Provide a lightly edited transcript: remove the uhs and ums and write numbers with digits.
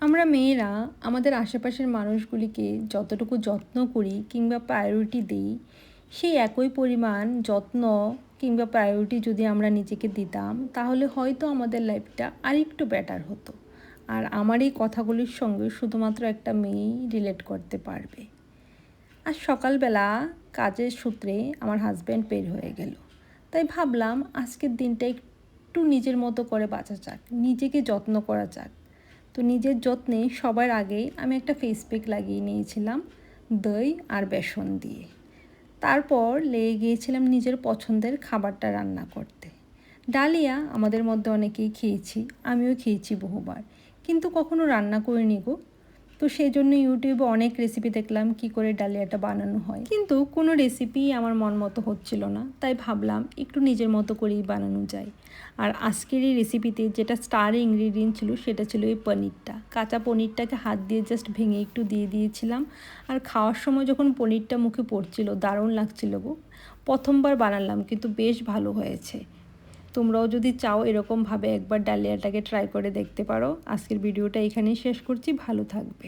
আমরা মেয়েরা আমাদের আশেপাশের মানুষগুলিকে যতটুকু যত্ন করি কিংবা প্রায়োরিটি দিই, সেই একই পরিমাণ যত্ন কিংবা প্রায়োরিটি যদি আমরা নিজেকে দিতাম, তাহলে হয়তো আমাদের লাইফটা আরেকটু বেটার হতো। আর আমার এই কথাগুলির সঙ্গে শুধুমাত্র একটা মেয়েই রিলেট করতে পারবে। আজ সকালবেলা কাজের সূত্রে আমার হাজব্যান্ড বের হয়ে গেল, তাই ভাবলাম আজকের দিনটা একটু নিজের মতো করে বাঁচা যাক, নিজেকে যত্ন করা যাক। তো নিজের যত্নে সবার আগে আমি একটা ফেস প্যাক লাগিয়ে নিয়েছিলাম দই আর বেসন দিয়ে। তারপর লেগে গিয়েছিলাম নিজের পছন্দের খাবারটা রান্না করতে। ডালিয়া আমাদের মধ্যে অনেকেই খেয়েছি, আমিও খেয়েছি বহুবার, কিন্তু কখনো রান্না করিনি গো। তো সেই জন্য ইউটিউবে অনেক রেসিপি দেখলাম কি করে ডালিয়াটা বানানো হয়, কিন্তু কোনো রেসিপি আমার মন মতো হচ্ছিল না। তাই ভাবলাম একটু নিজের মতো করেই বানানো যায়। আর আজকের এই রেসিপিতে যেটা স্টার ইনগ্রিডিয়েন্ট ছিল সেটা ছিল এই পনিরটা। কাঁচা পনিরটাকে হাত দিয়ে জাস্ট ভেঙে একটু দিয়ে দিয়েছিলাম। আর খাওয়ার সময় যখন পনিরটা মুখে পড়ছিল দারুণ লাগছিল গো। প্রথমবার বানালাম, কিন্তু বেশ ভালো হয়েছে। তোমরাও যদি চাও এরকমভাবে একবার ডালিয়াটাকে ট্রাই করে দেখতে পারো। আজকের ভিডিওটা এখানেই শেষ করছি, ভালো থাকবে।